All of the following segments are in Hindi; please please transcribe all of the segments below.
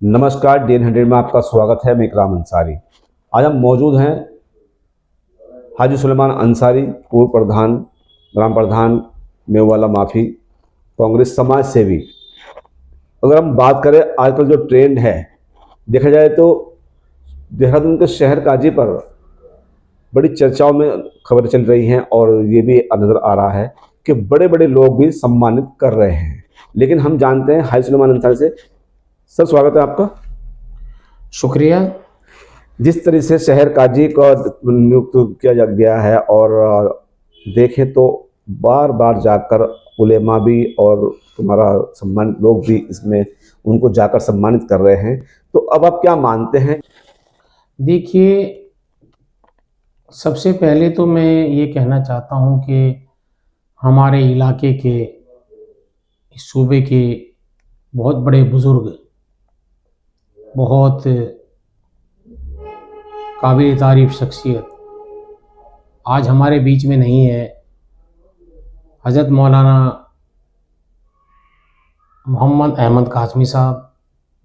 नमस्कार, DN100 में आपका स्वागत है। मैं इकराम अंसारी। आज हम मौजूद हैं हाजी सुलेमान अंसारी, पूर्व प्रधान, ग्राम प्रधान मेवाला माफी, कांग्रेस समाज सेवी। अगर हम बात करें आजकल जो ट्रेंड है, देखा जाए तो देहरादून के शहर काजी पर बड़ी चर्चाओं में खबरें चल रही हैं और ये भी नज़र आ रहा है कि बड़े बड़े लोग भी सम्मानित कर रहे हैं। लेकिन हम जानते हैं हाजी सुलेमान अंसारी से। सर, स्वागत है आपका। शुक्रिया। जिस तरह से शहर काजी को नियुक्त किया गया है और देखें तो बार बार जाकर उलेमा भी और तुम्हारा सम्मान लोग भी इसमें उनको जाकर सम्मानित कर रहे हैं, तो अब आप क्या मानते हैं? देखिए, सबसे पहले तो मैं ये कहना चाहता हूँ कि हमारे इलाके के, इस सूबे के बहुत बड़े बुज़ुर्ग, बहुत काबिल तारीफ़ शख्सियत आज हमारे बीच में नहीं है। हज़रत मौलाना मोहम्मद अहमद कासमी साहब,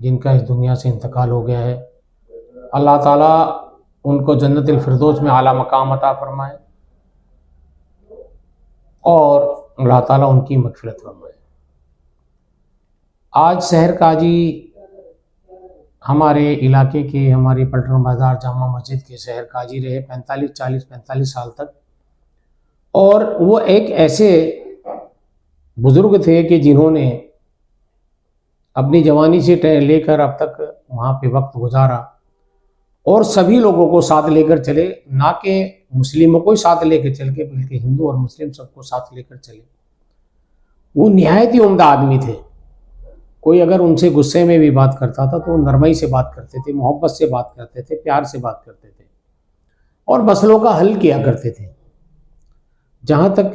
जिनका इस दुनिया से इंतकाल हो गया है, अल्लाह ताला उनको जन्नतुल फिरदौस में आला मकाम अता फरमाए और अल्लाह ताला उनकी मग़फ़िरत फरमाए। आज शहर काजी हमारे इलाके के, हमारे पलटन बाज़ार जामा मस्जिद के शहर काजी रहे 45 साल तक। और वो एक ऐसे बुज़ुर्ग थे कि जिन्होंने अपनी जवानी से लेकर अब तक वहाँ पे वक्त गुजारा और सभी लोगों को साथ लेकर चले, ना कि मुस्लिमों को ही साथ लेकर चल के, बल्कि हिंदू और मुस्लिम सबको साथ लेकर चले। वो निहायत ही उम्दा आदमी थे। कोई अगर उनसे गुस्से में भी बात करता था तो नरमाई से बात करते थे, मोहब्बत से बात करते थे, प्यार से बात करते थे और मसलों का हल किया करते थे। जहाँ तक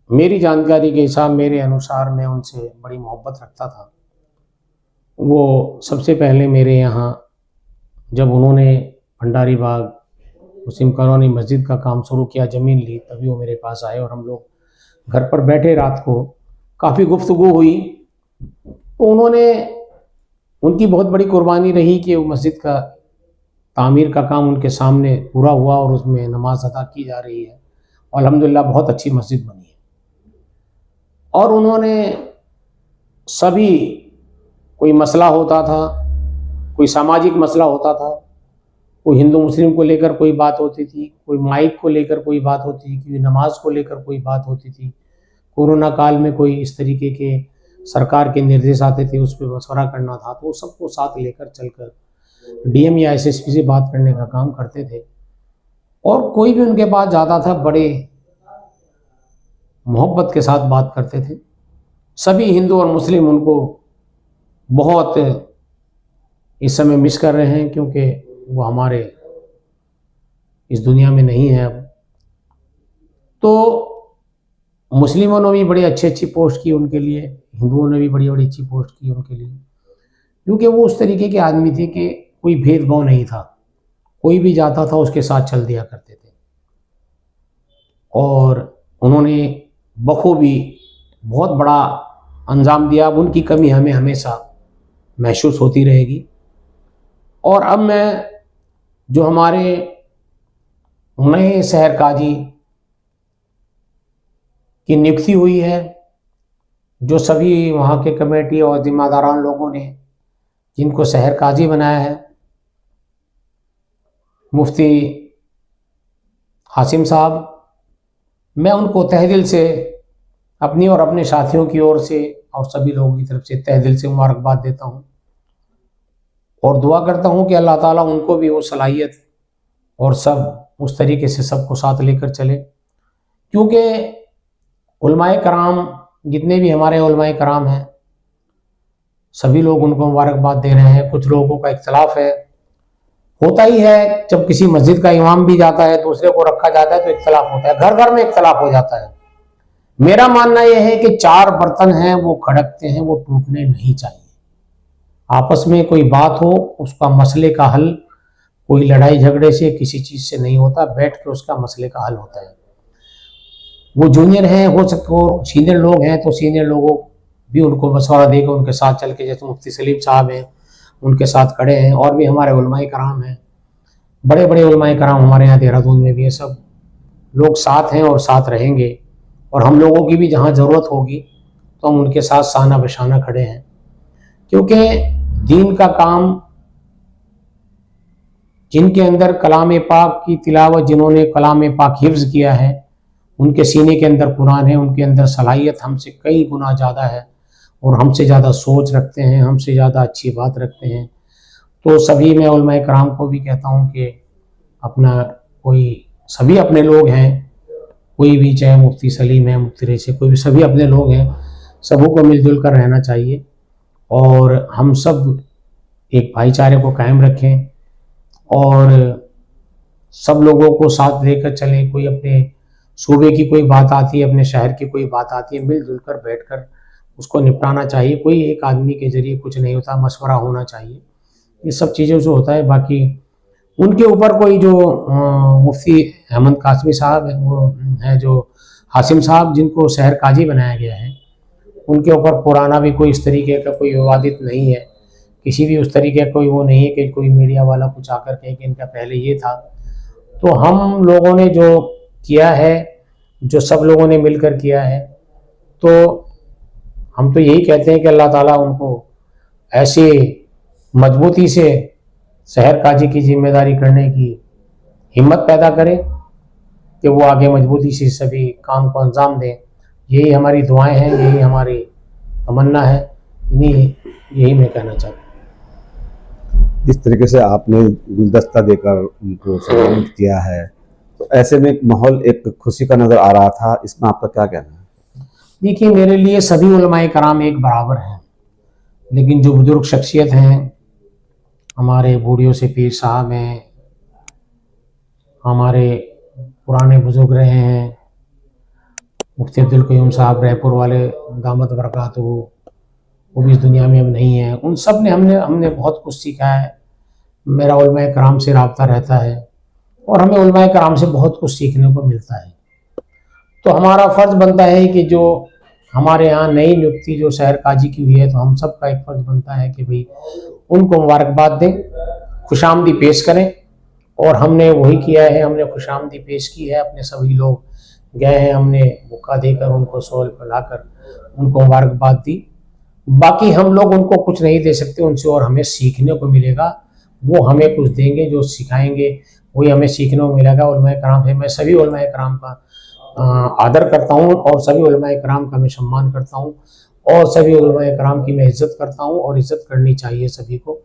मेरी जानकारी के हिसाब, मेरे अनुसार मैं उनसे बड़ी मोहब्बत रखता था। वो सबसे पहले मेरे यहाँ जब उन्होंने भंडारी बाग मुस्लिम कॉलोनी मस्जिद का काम शुरू किया, ज़मीन ली, तभी वो मेरे पास आए और हम लोग घर पर बैठे, रात को काफ़ी गुफ्तगू हुई। तो उनकी बहुत बड़ी कुर्बानी रही कि वो मस्जिद का तामीर का काम उनके सामने पूरा हुआ और उसमें नमाज अदा की जा रही है और अल्हम्दुलिल्लाह बहुत अच्छी मस्जिद बनी है। और उन्होंने सभी, कोई मसला होता था, कोई सामाजिक मसला होता था, कोई हिंदू मुस्लिम को लेकर कोई बात होती थी, कोई माइक को लेकर कोई बात होती थी, कोई नमाज को लेकर कोई बात होती थी, कोरोना काल में कोई इस तरीके के सरकार के निर्देश आते थे, उस पर मशवरा करना था, तो सबको साथ लेकर चलकर DM या SSP से बात करने का काम करते थे। और कोई भी उनके पास जाता था, बड़े मोहब्बत के साथ बात करते थे। सभी हिंदू और मुस्लिम उनको बहुत इस समय मिस कर रहे हैं, क्योंकि वो हमारे इस दुनिया में नहीं है अब। तो मुस्लिमों ने भी बड़ी अच्छी पोस्ट की उनके लिए, हिंदुओं ने भी बड़ी अच्छी पोस्ट की उनके लिए, क्योंकि वो उस तरीके के आदमी थे कि कोई भेदभाव नहीं था, कोई भी जाता था उसके साथ चल दिया करते थे। और उन्होंने बखूबी बहुत बड़ा अंजाम दिया। अब उनकी कमी हमें हमेशा महसूस होती रहेगी। और अब मैं, जो हमारे नए शहर काजी की नियुक्ति हुई है, जो सभी वहाँ के कमेटी और जिम्मेदारान लोगों ने जिनको शहर काजी बनाया है, मुफ्ती हाशिम साहब, मैं उनको तहे दिल से अपनी और अपने साथियों की ओर से और सभी लोगों की तरफ से तहे दिल से मुबारकबाद देता हूँ और दुआ करता हूँ कि अल्लाह ताला उनको भी वो सलाहियत और सब उस तरीके से सबको साथ लेकर चले। क्योंकि उलमाए कराम, जितने भी हमारे उलमाए कराम हैं, सभी लोग उनको मुबारकबाद दे रहे हैं। कुछ लोगों का इख्तलाफ है, होता ही है, जब किसी मस्जिद का इमाम भी जाता है, दूसरे को रखा जाता है तो इख्तलाफ होता है, घर घर में इख्तलाफ हो जाता है। मेरा मानना यह है कि 4 बर्तन हैं वो खड़कते हैं, वो टूटने नहीं चाहिए। आपस में कोई बात हो, उसका मसले का हल कोई लड़ाई झगड़े से, किसी चीज़ से नहीं होता, बैठ के उसका मसले का हल होता है। वो जूनियर हैं, हो सकता सीनियर लोग हैं तो सीनियर लोगों भी उनको मशवरा देकर उनके साथ चल के, जैसे मुफ्ती सलीम साहब हैं, उनके साथ खड़े हैं। और भी हमारे उलमाए कराम हैं, बड़े बड़े उलमाए कराम हमारे यहाँ देहरादून में भी है, सब लोग साथ हैं और साथ रहेंगे। और हम लोगों की भी जहाँ ज़रूरत होगी तो हम उनके साथ साना बशाना खड़े हैं, क्योंकि दीन का काम जिनके अंदर कलाम पाक की तिलावत, जिन्होंने कलाम पाक हिफ्ज़ किया है, उनके सीने के अंदर कुरान है, उनके अंदर सलाहियत हमसे कई गुना ज़्यादा है और हमसे ज़्यादा सोच रखते हैं, हमसे ज़्यादा अच्छी बात रखते हैं। तो सभी मैं उलमाए कराम को भी कहता हूँ कि अपना सभी अपने लोग हैं, कोई भी, चाहे मुफ्ती सलीम है, मुफ्ती रईस है, कोई भी, सभी अपने लोग हैं, सबों को मिलजुल कर रहना चाहिए और हम सब एक भाईचारे को कायम रखें और सब लोगों को साथ लेकर चलें। कोई अपने सूबे की कोई बात आती है, अपने शहर की कोई बात आती है, मिलजुल कर बैठकर उसको निपटाना चाहिए। कोई एक आदमी के जरिए कुछ नहीं होता, मशवरा होना चाहिए, ये सब चीज़ों से होता है। बाकी उनके ऊपर कोई जो मुफ्ती अहमद कासमी साहब है, वो है जो हासिम साहब, जिनको शहर काजी बनाया गया है, उनके ऊपर पुराना भी कोई इस तरीके का कोई विवादित नहीं है, किसी भी उस तरीके का कोई वो नहीं है कि कोई मीडिया वाला कुछ आकर कहे कि इनका पहले ये था। तो हम लोगों ने जो किया है, जो सब लोगों ने मिलकर किया है, तो हम तो यही कहते हैं कि अल्लाह ताला उनको ऐसे मजबूती से शहर काजी की जिम्मेदारी करने की हिम्मत पैदा करें कि वो आगे मजबूती से सभी काम को अंजाम दें। यही हमारी दुआएं हैं, यही हमारी तमन्ना है, यही मैं कहना चाहता हूँ। जिस तरीके से आपने गुलदस्ता देकर उनको सम्मानित किया है, तो ऐसे में एक माहौल, एक खुशी का नज़र आ रहा था, इसमें आपका क्या कहना है? देखिए, मेरे लिए सभी उलमाए कराम एक बराबर हैं, लेकिन जो बुजुर्ग शख्सियत हैं, हमारे बूढ़ियों से पीर साहब हैं, हमारे पुराने बुजुर्ग रहे हैं, मुफ्ती अब्दुल क़य्यूम साहब रायपुर वाले, दामद बरकातहू, वो भी इस दुनिया में अब नहीं है। उन सब ने हमने बहुत कुछ सीखा है। मेरा उलमाए कराम से रब्ता रहता है और हमें उलमाए कराम से बहुत कुछ सीखने को मिलता है। तो हमारा फ़र्ज़ बनता है कि जो हमारे यहाँ नई नियुक्ति जो शहर काजी की हुई है, तो हम सब का एक फ़र्ज़ बनता है कि भाई उनको मुबारकबाद दें, खुशामदी पेश करें। और हमने वही किया है, हमने खुशामदी पेश की है। अपने सभी लोग गए हैं, हमने बुक्का देकर उनको सोल फैलाकर उनको मुबारकबाद दी। बाकी हम लोग उनको कुछ नहीं दे सकते उनसे, और हमें सीखने को मिलेगा, वो हमें कुछ देंगे, जो सिखाएंगे वही हमें सीखने को मिलेगा। उलमाए कराम है, मैं सभी उलमाए कराम का आदर करता हूँ और सभी उलमाए कराम का मैं सम्मान करता हूँ और सभी उलमाए कराम की मैं इज़्ज़त करता हूँ और इज़्ज़त करनी चाहिए सभी को।